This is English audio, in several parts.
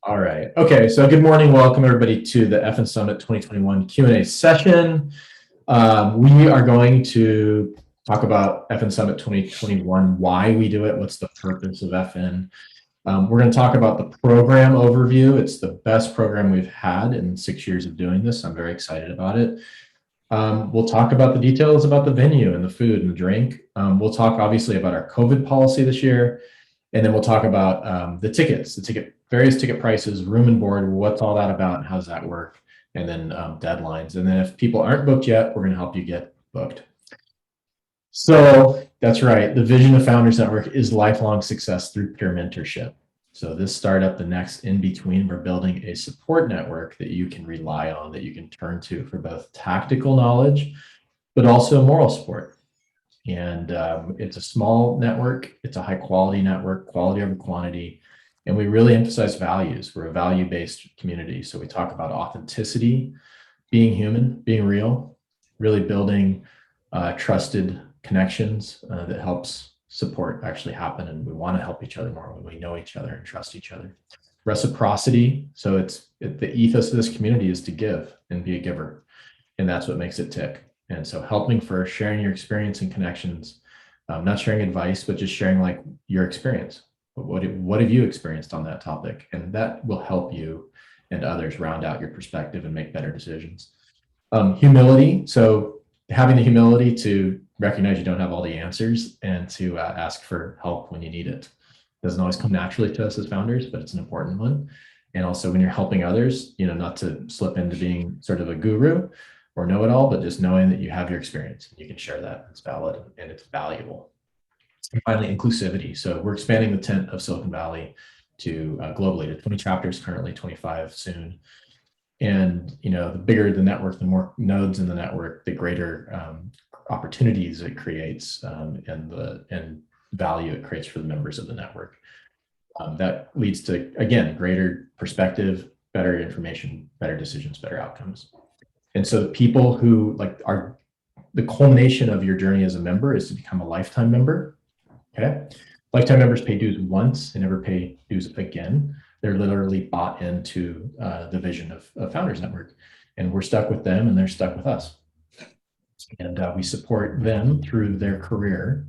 All right. Okay. So good morning. Welcome everybody to the fnSummit 2021 Q&A session. We are going to talk about fnSummit 2021, why we do it, what's the purpose of FN. We're going to talk about the program overview. It's the best program we've had in 6 years of doing this. I'm very excited about it. We'll talk about the details about the venue and the food and the drink. We'll talk obviously about our COVID policy this year. And then we'll talk about the tickets, various ticket prices, room and board, what's all that about, and how does that work, and then deadlines. And then if people aren't booked yet, we're going to help you get booked. So that's right. The vision of Founders Network is lifelong success through peer mentorship. So this startup, the next in between, we're building a support network that you can rely on, that you can turn to for both tactical knowledge, but also moral support. And it's a small network. It's a high quality network, quality over quantity. And we really emphasize values. We're a value-based community. So we talk about authenticity, being human, being real, really building trusted connections that helps support actually happen. And we want to help each other more when we know each other and trust each other. Reciprocity. So the ethos of this community is to give and be a giver. And that's what makes it tick. And so helping first, sharing your experience and connections, not sharing advice, but just sharing like your experience. What have you experienced on that topic? And that will help you and others round out your perspective and make better decisions. Humility. So having the humility to recognize you don't have all the answers and to ask for help when you need it. Doesn't always come naturally to us as founders, but it's an important one. And also when you're helping others, not to slip into being sort of a guru or know-it-all, but just knowing that you have your experience and you can share that. It's valid and it's valuable. And finally, inclusivity. So we're expanding the tent of Silicon Valley to globally to 20 chapters, currently 25 soon. And the bigger the network, the more nodes in the network, the greater opportunities it creates and value it creates for the members of the network. That leads to, again, greater perspective, better information, better decisions, better outcomes. And so the people who are the culmination of your journey as a member is to become a lifetime member. Okay. Lifetime members pay dues once, they never pay dues again. They're literally bought into the vision of Founders Network. And we're stuck with them and they're stuck with us. And we support them through their career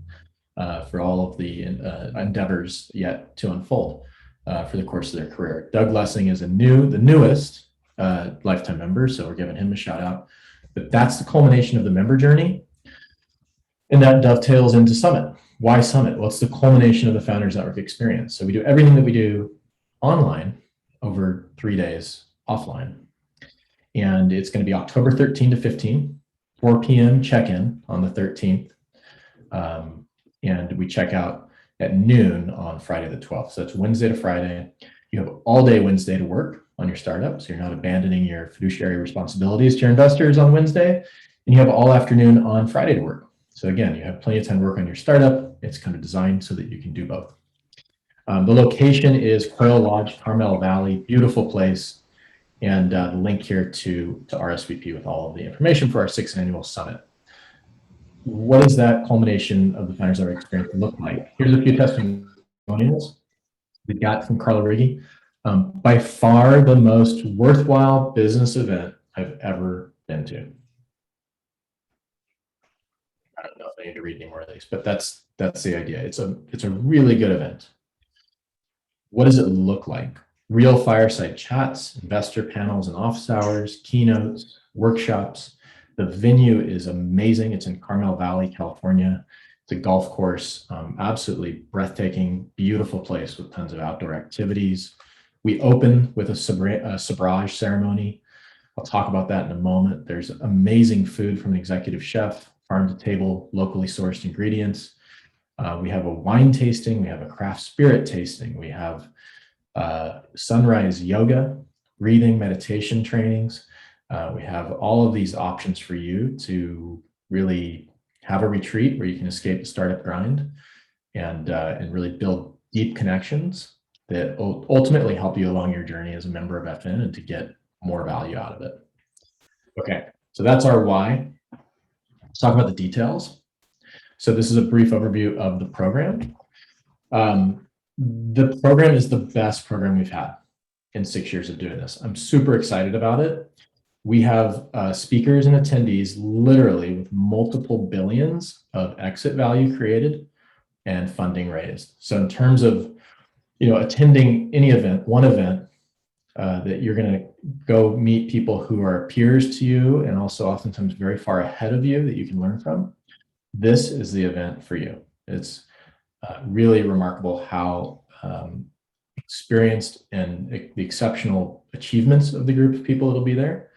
for all of the endeavors yet to unfold for the course of their career. Doug Lessing is the newest lifetime member, so we're giving him a shout out. But that's the culmination of the member journey, and that dovetails into Summit. Why Summit? Well, it's the culmination of the Founders Network experience. So we do everything that we do online over 3 days offline, and it's going to be October 13 to 15, 4 p.m. check-in on the 13th, and we check out at noon on Friday the 12th. So it's Wednesday to Friday. You have all day Wednesday to work on your startup, so you're not abandoning your fiduciary responsibilities to your investors on Wednesday, and you have all afternoon on Friday to work. So again, you have plenty of time to work on your startup. It's kind of designed so that you can do both. The location is Quail Lodge, Carmel Valley, beautiful place, and the link here to RSVP with all of the information for our 6th annual summit. What does that culmination of the Founders Network experience look like? Here's a few testimonials we got from Carla Riggi. By far the most worthwhile business event I've ever been to. I don't know if I need to read any more of these, but that's the idea. It's a really good event. What does it look like? Real fireside chats, investor panels and office hours, keynotes, workshops. The venue is amazing. It's in Carmel Valley, California. It's a golf course, absolutely breathtaking, beautiful place with tons of outdoor activities. We open with a sabrage ceremony. I'll talk about that in a moment. There's amazing food from an executive chef, farm to table, locally sourced ingredients. We have a wine tasting. We have a craft spirit tasting. We have sunrise yoga, breathing meditation trainings. We have all of these options for you to really have a retreat where you can escape the startup grind and really build deep connections that ultimately help you along your journey as a member of FN and to get more value out of it. Okay, so that's our why. Let's talk about the details. So this is a brief overview of the program. The program is the best program we've had. in 6 years of doing this. I'm super excited about it. We have speakers and attendees literally with multiple billions of exit value created and funding raised. So in terms of, attending any event, one event, that you're going to go meet people who are peers to you and also oftentimes very far ahead of you that you can learn from. This is the event for you. It's really remarkable how experienced and the exceptional achievements of the group of people that'll be there.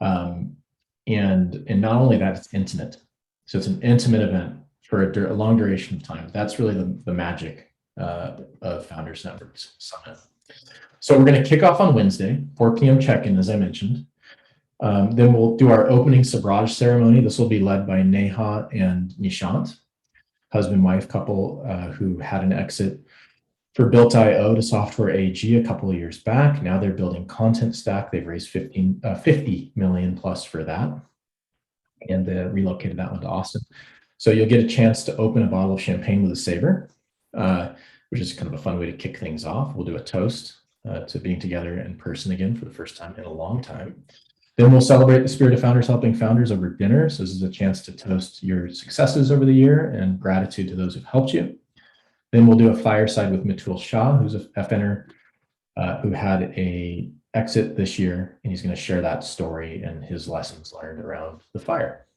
And not only that, it's intimate. So it's an intimate event for a long duration of time. That's really the magic of Founders Network's Summit. So we're going to kick off on Wednesday, 4 p.m. check-in, as I mentioned. Then we'll do our opening sabrage ceremony. This will be led by Neha and Nishant, husband-wife couple who had an exit for Built.io to Software AG a couple of years back. Now they're building Content Stack. They've raised 50 million plus for that, and they relocated that one to Austin. So you'll get a chance to open a bottle of champagne with a saver, which is kind of a fun way to kick things off. We'll do a toast to being together in person again for the first time in a long time. Then we'll celebrate the spirit of founders helping founders over dinner. So this is a chance to toast your successes over the year and gratitude to those who've helped you. Then we'll do a fireside with Mitul Shah, who's a FNer who had a exit this year, and he's going to share that story and his lessons learned around the fire.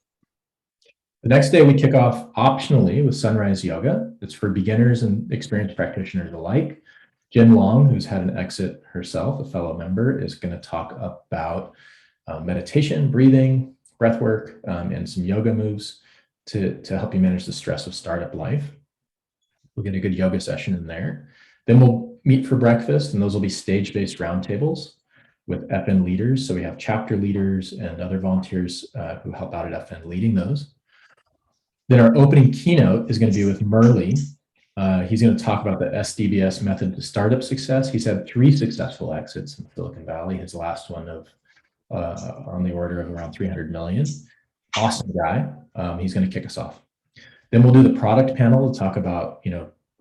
The next day we kick off optionally with Sunrise Yoga. It's for beginners and experienced practitioners alike. Jen Long, who's had an exit herself, a fellow member, is going to talk about meditation, breathing, breath work, and some yoga moves to help you manage the stress of startup life. We'll get a good yoga session in there. Then we'll meet for breakfast, and those will be stage-based roundtables with FN leaders. So we have chapter leaders and other volunteers who help out at FN leading those. Then our opening keynote is going to be with Murley. He's going to talk about the SDBS method to startup success. He's had 3 successful exits in Silicon Valley. His last one of on the order of around 300 million. Awesome guy. He's going to kick us off. Then we'll do the product panel to talk about,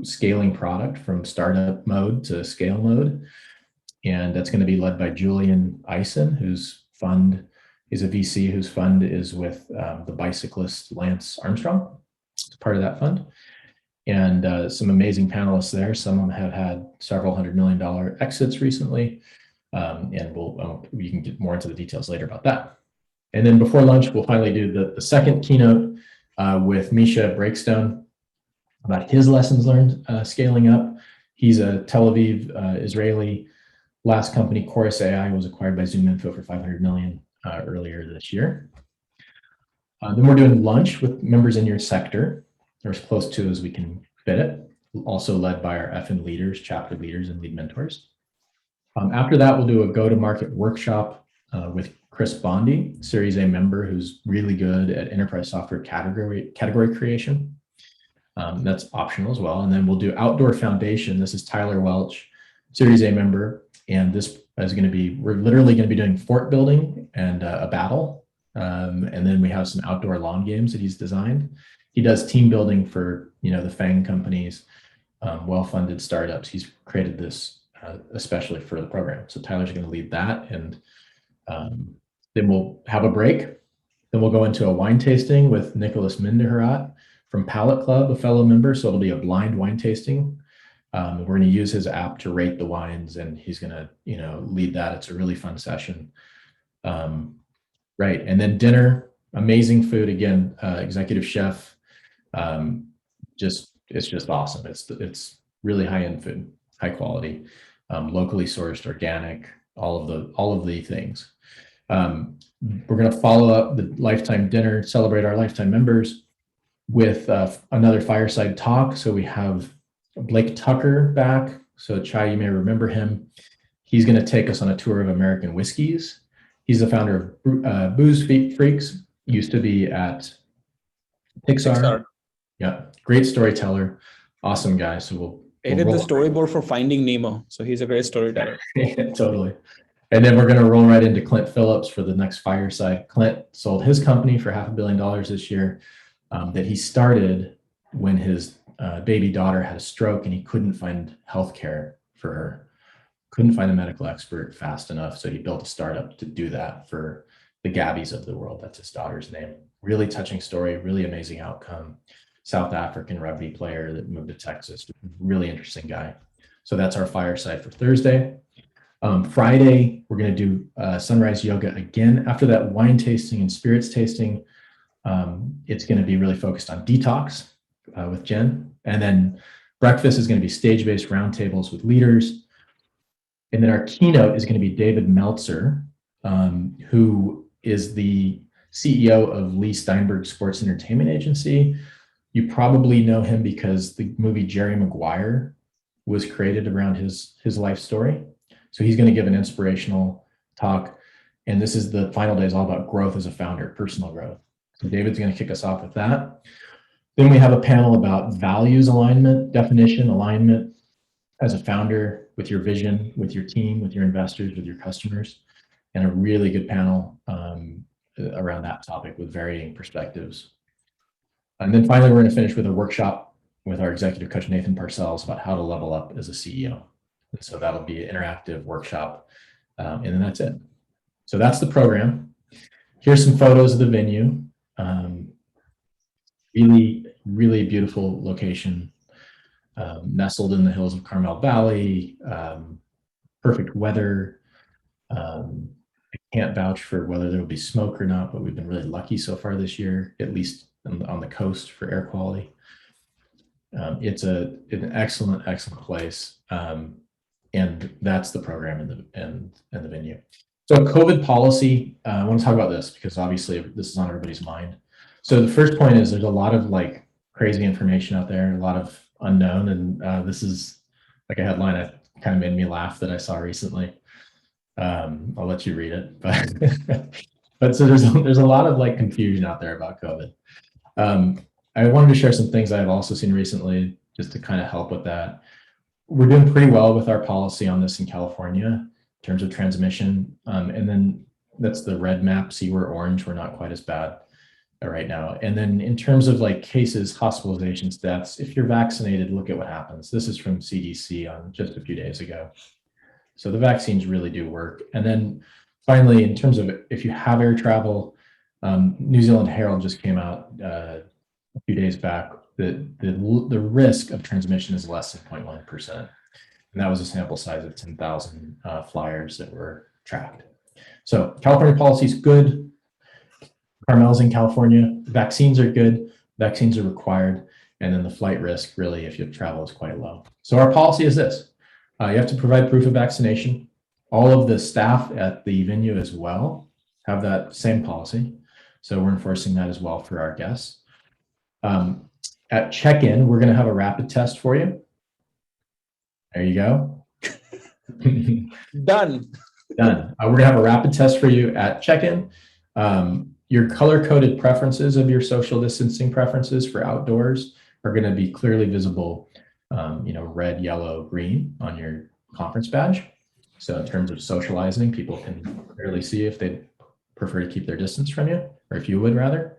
scaling product from startup mode to scale mode. And that's going to be led by Julian Eisen, whose fund is a VC whose fund is with the bicyclist Lance Armstrong. It's part of that fund. And some amazing panelists there. Some of them have had several $100 million exits recently. And we can get more into the details later about that. And then before lunch, we'll finally do the second keynote with Misha Breakstone about his lessons learned scaling up. He's a Tel Aviv Israeli. Last company, Chorus AI, was acquired by ZoomInfo for 500 million earlier this year. Then we're doing lunch with members in your sector, or as close to as we can fit it, also led by our FN leaders, chapter leaders, and lead mentors. After that, we'll do a go-to-market workshop with Chris Bondi, Series A member who's really good at enterprise software category creation. That's optional as well. And then we'll do outdoor foundation. This is Tyler Welch, Series A member. And this is going to be, we're literally going to be doing fort building and a battle. And then we have some outdoor lawn games that he's designed. He does team building for, the FANG companies, well-funded startups. He's created this especially for the program. So Tyler's going to lead that. And then we'll have a break. Then we'll go into a wine tasting with Nicholas Mindeharat from Palate Club, a fellow member. So it'll be a blind wine tasting. We're going to use his app to rate the wines, and he's going to, lead that. It's a really fun session. Right. And then dinner, amazing food. Again, executive chef. It's just awesome. It's really high-end food, high quality, locally sourced, organic, all of the things. We're going to follow up the lifetime dinner, celebrate our lifetime members with another fireside talk. So we have Blake Tucker back. So Chai, you may remember him. He's going to take us on a tour of American whiskeys. He's the founder of Booze Freaks, used to be at Pixar. Yeah, great storyteller, awesome guy. So we'll did the storyboard for Finding Nemo. So he's a great storyteller. Yeah, totally. And then we're going to roll right into Clint Phillips for the next fireside. Clint sold his company for $500 million this year that he started when his baby daughter had a stroke and he couldn't find healthcare for her. couldn't find a medical expert fast enough. So he built a startup to do that for the Gabbies of the world. That's his daughter's name. Really touching story, really amazing outcome. South African rugby player that moved to Texas. Really interesting guy. So that's our fireside for Thursday. Friday, we're going to do sunrise yoga again. After that wine tasting and spirits tasting, it's going to be really focused on detox with Jen. And then breakfast is going to be stage-based roundtables with leaders. And then our keynote is going to be David Meltzer, who is the CEO of Lee Steinberg Sports Entertainment Agency. You probably know him because the movie Jerry Maguire was created around his life story. So he's going to give an inspirational talk. And this is the final day is all about growth as a founder, personal growth. So David's going to kick us off with that. Then we have a panel about values alignment, definition, alignment as a founder with your vision, with your team, with your investors, with your customers, and a really good panel around that topic with varying perspectives. And then finally, we're going to finish with a workshop with our executive coach, Nathan Parcells, about how to level up as a CEO. And so that'll be an interactive workshop. And then that's it. So that's the program. Here's some photos of the venue. Really, really beautiful location, nestled in the hills of Carmel Valley, perfect weather. I can't vouch for whether there will be smoke or not, but we've been really lucky so far this year, at least on the coast for air quality. It's an excellent, excellent place. And that's the program and the venue. So COVID policy, I want to talk about this because obviously this is on everybody's mind. So the first point is there's a lot of like crazy information out there, a lot of unknown. And this is like a headline that kind of made me laugh that I saw recently. I'll let you read it, but so there's a lot of like confusion out there about COVID. I wanted to share some things I've also seen recently just to kind of help with that. We're doing pretty well with our policy on this in California in terms of transmission. And then that's the red map. See, we're orange. We're not quite as bad right now. And then in terms of like cases, hospitalizations, deaths, if you're vaccinated, look at what happens. This is from CDC on just a few days ago. So the vaccines really do work. And then finally, in terms of if you have air travel, New Zealand Herald just came out a few days back that the risk of transmission is less than 0.1%. And that was a sample size of 10,000 flyers that were tracked. So California policy is good. Carmel's in California. Vaccines are good. Vaccines are required. And then the flight risk really, if you travel, is quite low. So our policy is this. You have to provide proof of vaccination. All of the staff at the venue as well have that same policy. So we're enforcing that as well for our guests. At check-in, we're going to have a rapid test for you. There you go. Done. Done. We're going to have a rapid test for you at check-in. Your color-coded preferences of your social distancing preferences for outdoors are going to be clearly visible, red, yellow, green on your conference badge. So in terms of socializing, people can clearly see if they prefer to keep their distance from you, or if you would rather.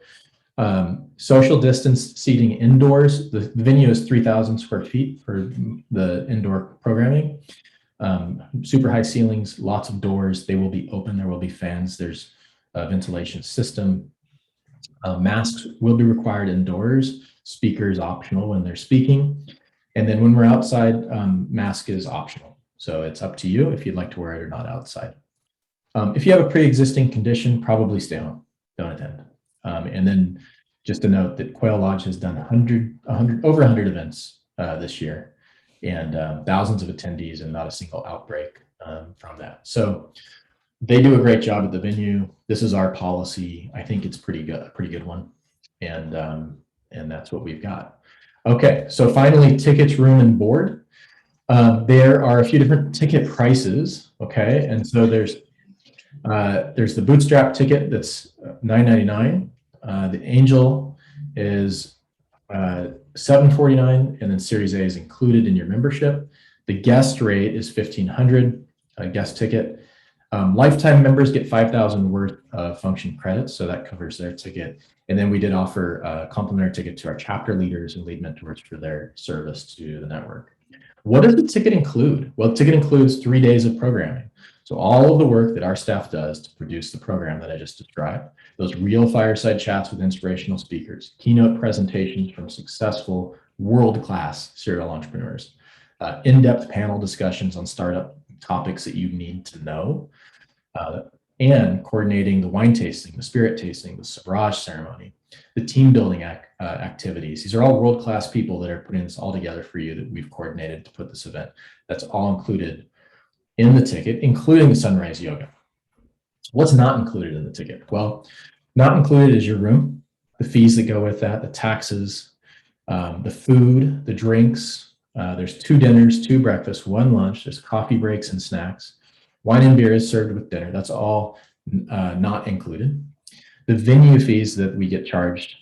Social distance seating indoors. The venue is 3,000 square feet for the indoor programming. Super high ceilings, lots of doors. They will be open. There will be fans. There's a ventilation system. Masks will be required indoors. Speakers optional when they're speaking. And then when we're outside, mask is optional. So it's up to you if you'd like to wear it or not outside. If you have a pre-existing condition, probably stay home. Don't attend. And then just a note that Quail Lodge has done over 100 events this year, and thousands of attendees and not a single outbreak from that. So they do a great job at the venue. This is our policy. I think it's a pretty good one. And that's what we've got. Okay, so finally, tickets, room, and board. There are a few different ticket prices, okay? And so there's the bootstrap ticket that's $9.99. The Angel is $7.49, and then Series A is included in your membership. The guest rate is $1,500, a guest ticket. Lifetime members get 5,000 worth of function credits, so that covers their ticket. And then we did offer a complimentary ticket to our chapter leaders and lead mentors for their service to the network. What does the ticket include? Well, the ticket includes 3 days of programming. So all of the work that our staff does to produce the program that I just described, those real fireside chats with inspirational speakers, keynote presentations from successful world-class serial entrepreneurs, in-depth panel discussions on startup topics that you need to know, and coordinating the wine tasting, the spirit tasting, the sabrage ceremony, the team building activities. These are all world-class people that are putting this all together for you that we've coordinated to put this event. That's all included in the ticket, including the sunrise yoga. What's not included in the ticket? Well, not included is your room, the fees that go with that, the taxes, the food, the drinks. There's 2 dinners, 2 breakfasts, 1 lunch. There's coffee breaks and snacks. Wine and beer is served with dinner. That's all not included. The venue fees that we get charged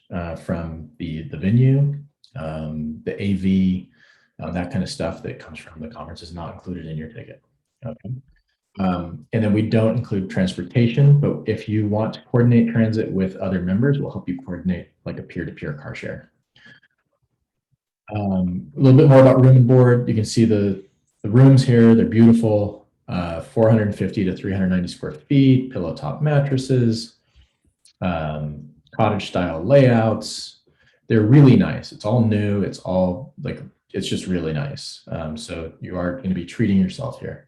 from the venue, the AV, that kind of stuff that comes from the conference is not included in your ticket. Okay. And then we don't include transportation, but if you want to coordinate transit with other members, we'll help you coordinate like a peer-to-peer car share. A little bit more about room and board. You can see the rooms here. They're beautiful. 450 to 390 square feet, pillow top mattresses, cottage style layouts. They're really nice. It's all new. It's all like, it's just really nice. So you are going to be treating yourself here.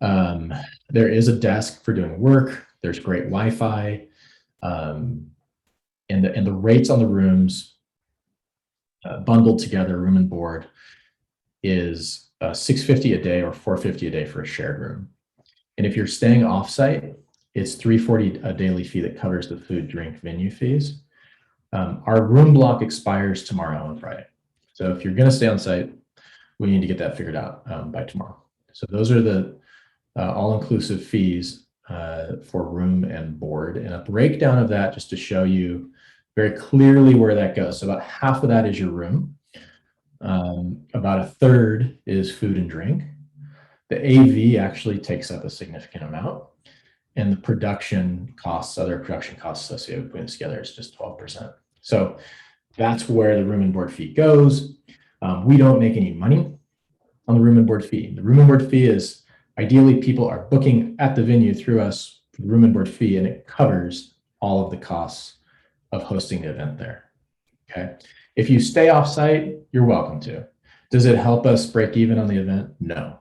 There is a desk for doing work. There's great Wi-Fi, and the rates on the rooms bundled together, room and board, is $650 a day or $450 a day for a shared room. And if you're staying offsite, it's $340 a daily fee that covers the food, drink, venue fees. Our room block expires tomorrow on Friday. So if you're going to stay on site, we need to get that figured out by tomorrow. So those are the all-inclusive fees for room and board, and a breakdown of that just to show you very clearly where that goes. So about half of that is your room. About a third is food and drink. The AV actually takes up a significant amount, and the production costs, other production costs associated with putting this together, is just 12%. So that's where the room and board fee goes. We don't make any money on the room and board fee. The room and board fee is, ideally, people are booking at the venue through us for the room and board fee, and it covers all of the costs of hosting the event there. Okay. If you stay off-site, you're welcome to. Does it help us break even on the event? No.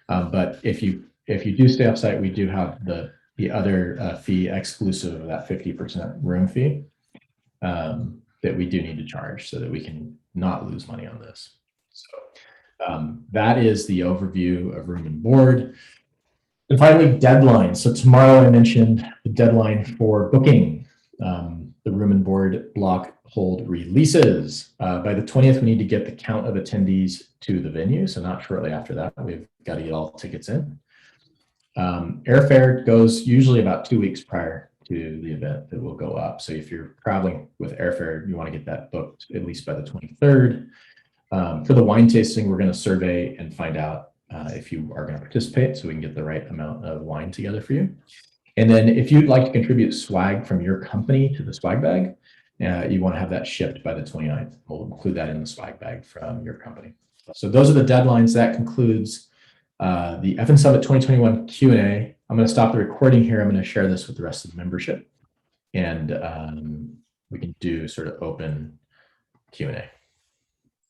But if you do stay off-site, we do have the other fee exclusive of that 50% room fee that we do need to charge so that we can not lose money on this. So that is the overview of room and board. And finally, deadlines. So tomorrow I mentioned the deadline for booking the room and board block hold releases. By the 20th, we need to get the count of attendees to the venue. So not shortly after that, we've got to get all tickets in. Airfare goes usually about 2 weeks prior to the event that will go up. So if you're traveling with airfare, you want to get that booked at least by the 23rd. For the wine tasting, we're going to survey and find out if you are going to participate so we can get the right amount of wine together for you. And then if you'd like to contribute swag from your company to the swag bag, you want to have that shipped by the 29th. We'll include that in the swag bag from your company. So those are the deadlines. That concludes the fnSummit 2021 Q&A. I'm going to stop the recording here. I'm going to share this with the rest of the membership, and we can do sort of open Q&A.